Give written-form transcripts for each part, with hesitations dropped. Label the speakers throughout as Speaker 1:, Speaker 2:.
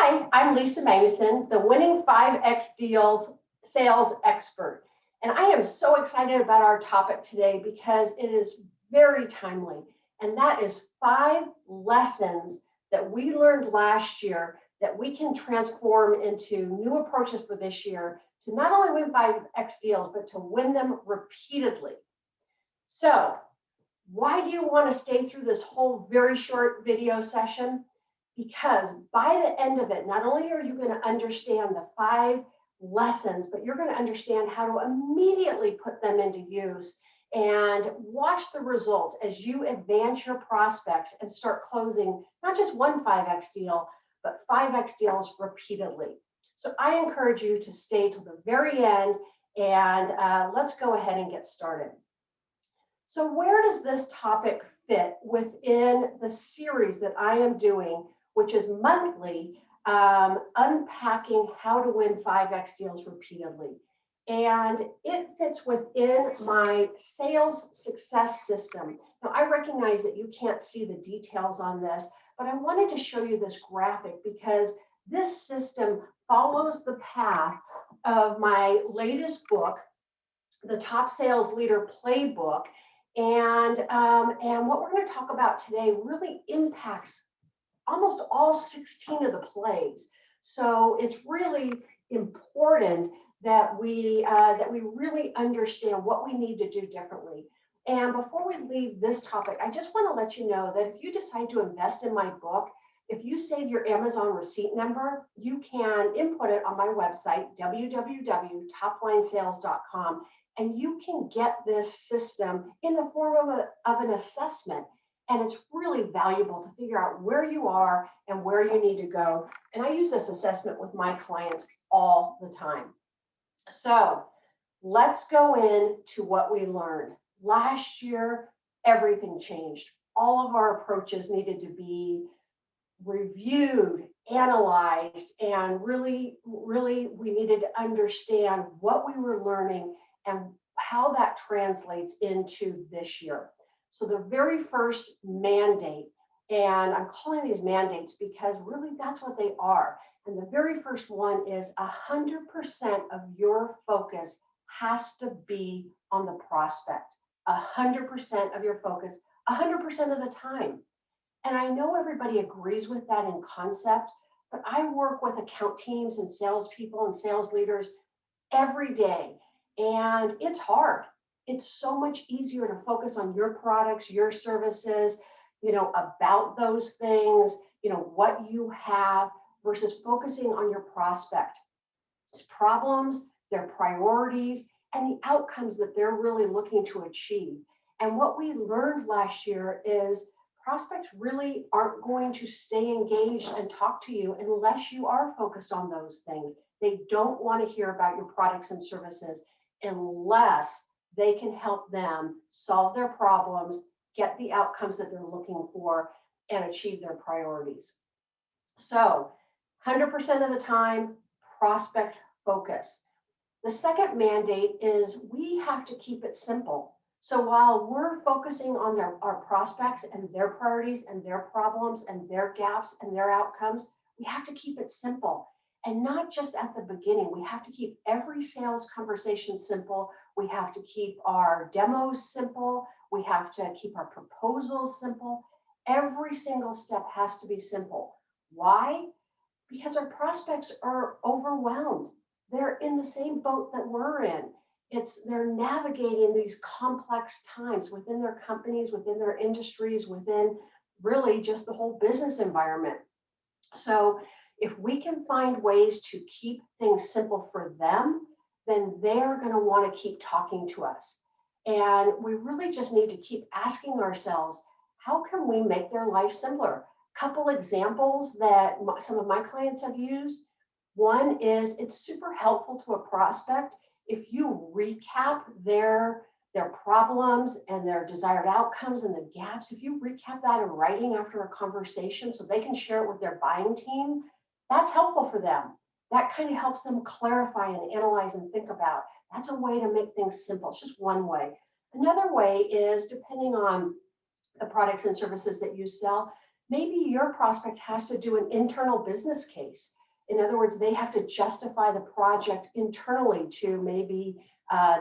Speaker 1: Hi, I'm Lisa Magnuson, the winning 5X deals sales expert. And I am so excited about our topic today because it is very timely. And that is 5 lessons that we learned last year that we can transform into new approaches for this year to not only win 5X deals, but to win them repeatedly. So, why do you want to stay through this whole very short video session? Because by the end of it, not only are you going to understand the 5 lessons, but you're going to understand how to immediately put them into use and watch the results as you advance your prospects and start closing not just one 5X deal, but 5X deals repeatedly. So I encourage you to stay till the very end, and let's go ahead and get started. So where does this topic fit within the series that I am doing, which is monthly, unpacking how to win 5X deals repeatedly? And it fits within my sales success system. Now, I recognize that you can't see the details on this, but I wanted to show you this graphic because this system follows the path of my latest book, the Top Sales Leader Playbook. And what we're going to talk about today really impacts almost all 16 of the plays. So it's really important that we really understand what we need to do differently. And before we leave this topic, I just want to let you know that if you decide to invest in my book, if you save your Amazon receipt number, you can input it on my website, www.toplinesales.com, and you can get this system in the form of an assessment. And it's really valuable to figure out where you are and where you need to go. And I use this assessment with my clients all the time. So let's go into what we learned. Last year, everything changed. All of our approaches needed to be reviewed, analyzed, and really we needed to understand what we were learning and how that translates into this year. So the very first mandate, and I'm calling these mandates because really that's what they are. And the very first one is 100% of your focus has to be on the prospect. 100% of your focus, 100% of the time. And I know everybody agrees with that in concept, but I work with account teams and salespeople and sales leaders every day. And it's hard. It's so much easier to focus on your products, your services, about those things, what you have versus focusing on your prospect. It's problems, their priorities, and the outcomes that they're really looking to achieve. And what we learned last year is prospects really aren't going to stay engaged and talk to you unless you are focused on those things. They don't want to hear about your products and services unless they can help them solve their problems, get the outcomes that they're looking for, and achieve their priorities. So 100% of the time, prospect focus. The second mandate is we have to keep it simple. So while we're focusing on our prospects and their priorities and their problems and their gaps and their outcomes, we have to keep it simple. And not just at the beginning. We have to keep every sales conversation simple. We have to keep our demos simple. We have to keep our proposals simple. Every single step has to be simple. Why? Because our prospects are overwhelmed. They're in the same boat that we're in. They're navigating these complex times within their companies, within their industries, within really just the whole business environment. So if we can find ways to keep things simple for them, then they're going to want to keep talking to us. And we really just need to keep asking ourselves, how can we make their life simpler? Couple examples that some of my clients have used. One is it's super helpful to a prospect if you recap their problems and their desired outcomes and the gaps. If you recap that in writing after a conversation so they can share it with their buying team, that's helpful for them. That kind of helps them clarify and analyze and think about. That's a way to make things simple. It's just one way. Another way is, depending on the products and services that you sell, Maybe your prospect has to do an internal business case. In other words, they have to justify the project internally to maybe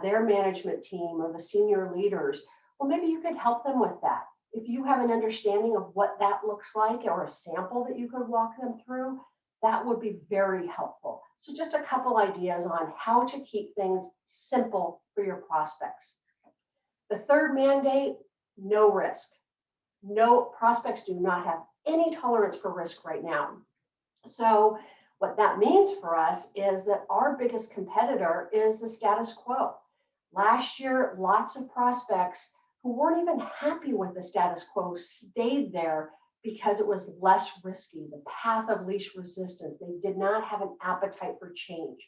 Speaker 1: their management team or the senior leaders. Well, maybe you could help them with that. If you have an understanding of what that looks like or a sample that you could walk them through, that would be very helpful. So just a couple ideas on how to keep things simple for your prospects. The third mandate, no risk. No, prospects do not have any tolerance for risk right now. So what that means for us is that our biggest competitor is the status quo. Last year, lots of prospects who weren't even happy with the status quo stayed there because it was less risky, the path of least resistance. They did not have an appetite for change.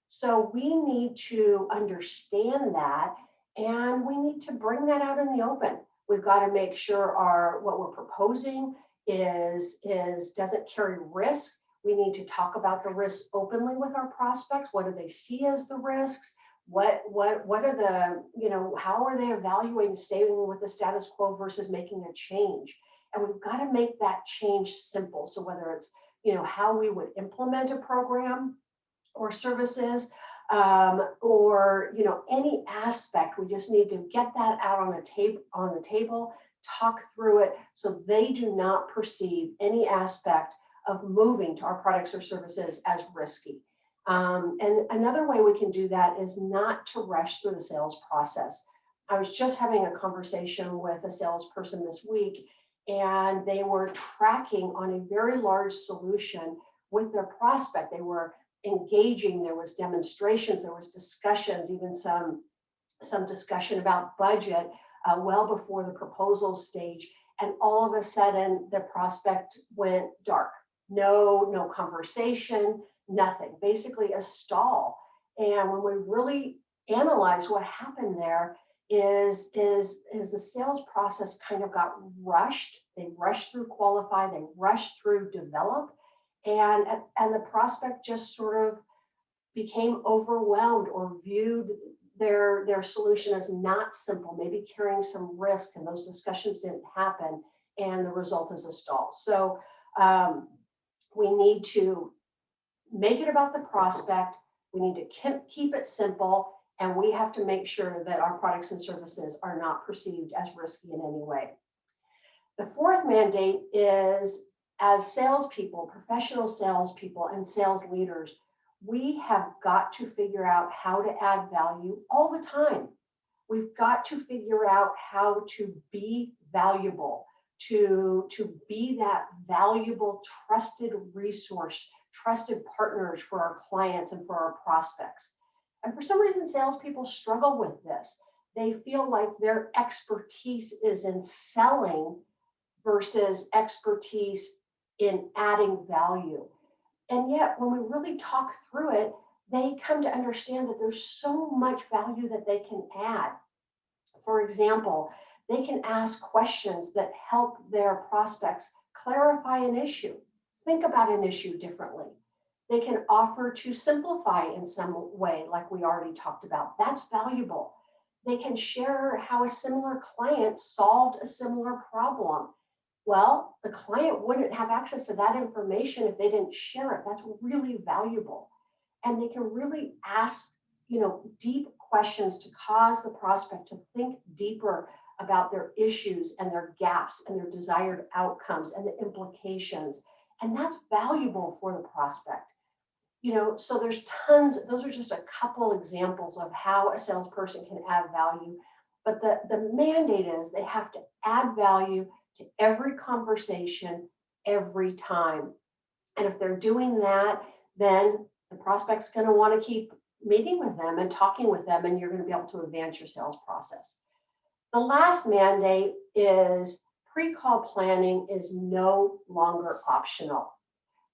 Speaker 1: So we need to understand that, and we need to bring that out in the open. We've got to make sure our what we're proposing is doesn't carry risk. We need to talk about the risks openly with our prospects. What do they see as the risks? What are the, how are they evaluating staying with the status quo versus making a change? And we've got to make that change simple. So whether it's, how we would implement a program or services, or any aspect, we just need to get that out on the table, talk through it, so they do not perceive any aspect of moving to our products or services as risky. And another way we can do that is not to rush through the sales process. I was just having a conversation with a salesperson this week, and they were tracking on a very large solution with their prospect. They were engaging, there was demonstrations, there was discussions, even some discussion about budget well before the proposal stage. And all of a sudden the prospect went dark. No conversation, nothing, basically a stall. And when we really analyze what happened there is the sales process kind of got rushed. They rushed through qualify, they rushed through develop, and the prospect just sort of became overwhelmed or viewed their solution as not simple, maybe carrying some risk, and those discussions didn't happen, and the result is a stall. So we need to make it about the prospect. We need to keep it simple, and we have to make sure that our products and services are not perceived as risky in any way. The fourth mandate is, as salespeople, professional salespeople, and sales leaders, we have got to figure out how to add value all the time. We've got to figure out how to be valuable, to be that valuable, trusted resource, trusted partners for our clients and for our prospects. And for some reason, salespeople struggle with this. They feel like their expertise is in selling versus expertise in adding value. And yet, when we really talk through it, they come to understand that there's so much value that they can add. For example, they can ask questions that help their prospects clarify an issue, think about an issue differently. They can offer to simplify in some way, like we already talked about. That's valuable. They can share how a similar client solved a similar problem. Well, the client wouldn't have access to that information if they didn't share it. That's really valuable. And they can really ask, deep questions to cause the prospect to think deeper about their issues and their gaps and their desired outcomes and the implications. And that's valuable for the prospect. So there's tons, those are just a couple examples of how a salesperson can add value. But the mandate is they have to add value to every conversation, every time. And if they're doing that, then the prospect's going to want to keep meeting with them and talking with them, and you're going to be able to advance your sales process. The last mandate is pre-call planning is no longer optional.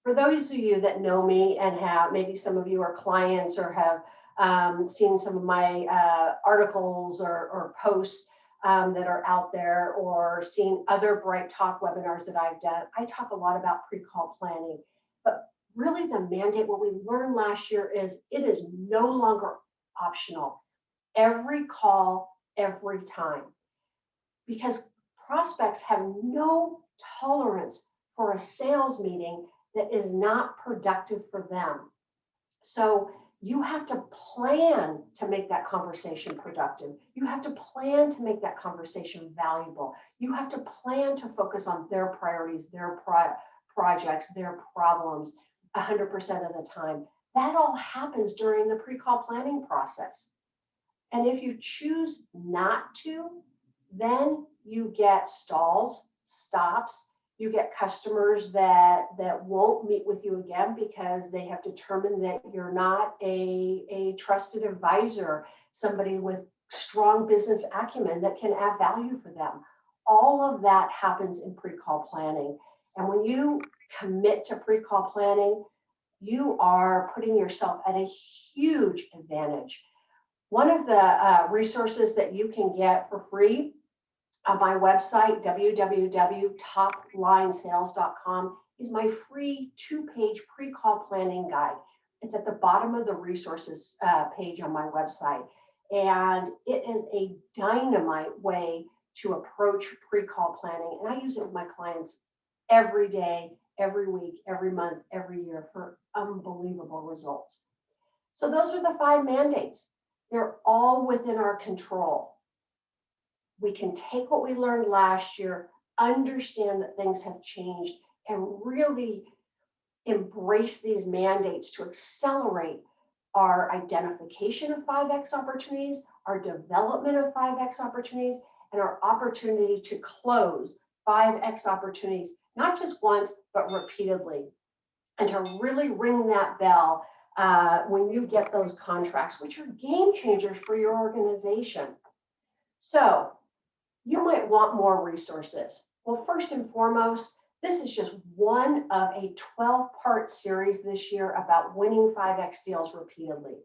Speaker 1: For those of you that know me and have, maybe some of you are clients or have seen some of my articles or posts that are out there, or seen other Bright Talk webinars that I've done, I talk a lot about pre-call planning. But really the mandate, what we learned last year is it is no longer optional. Every call, every time. Because prospects have no tolerance for a sales meeting that is not productive for them. So you have to plan to make that conversation productive. You have to plan to make that conversation valuable. You have to plan to focus on their priorities, their projects, their problems 100% of the time. That all happens during the pre-call planning process. And if you choose not to, then you get stalls, stops, you get customers that won't meet with you again because they have determined that you're not a trusted advisor, somebody with strong business acumen that can add value for them. All of that happens in pre-call planning. And when you commit to pre-call planning, you are putting yourself at a huge advantage. One of the resources that you can get for free on my website, www.toplinesales.com, is my free 2-page pre-call planning guide. It's at the bottom of the resources page on my website. And it is a dynamite way to approach pre-call planning. And I use it with my clients every day, every week, every month, every year for unbelievable results. So those are the 5 mandates. They're all within our control. We can take what we learned last year, understand that things have changed, and really embrace these mandates to accelerate our identification of 5X opportunities, our development of 5X opportunities, and our opportunity to close 5X opportunities, not just once, but repeatedly. And to really ring that bell when you get those contracts, which are game changers for your organization. So you might want more resources. Well, first and foremost, this is just one of a 12-part series this year about winning 5X deals repeatedly.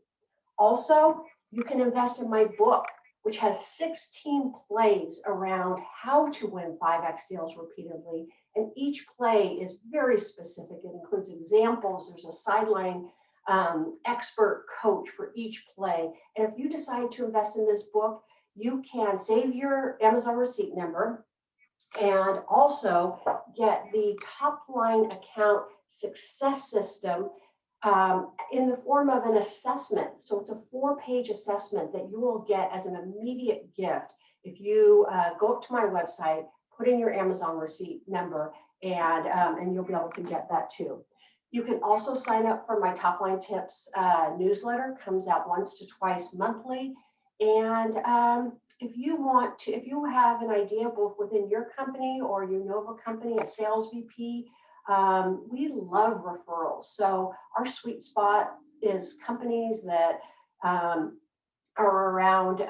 Speaker 1: Also, you can invest in my book, which has 16 plays around how to win 5X deals repeatedly. And each play is very specific. It includes examples. There's a sideline expert coach for each play. And if you decide to invest in this book, you can save your Amazon receipt number and also get the top line account success system in the form of an assessment. So it's a 4-page assessment that you will get as an immediate gift if you go up to my website, put in your Amazon receipt number, and you'll be able to get that too. You can also sign up for my Top Line Tips newsletter. Comes out once to twice monthly. And if you have an idea both within your company or you know of a company, a sales VP, we love referrals. So our sweet spot is companies that are around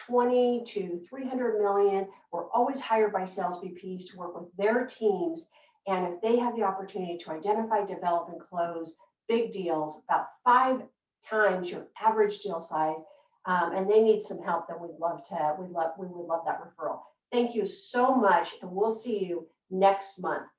Speaker 1: 20 to 300 million. We're always hired by sales VPs to work with their teams. And if they have the opportunity to identify, develop, and close big deals, about 5 times your average deal size, and they need some help, then we would love that referral. Thank you so much, and we'll see you next month.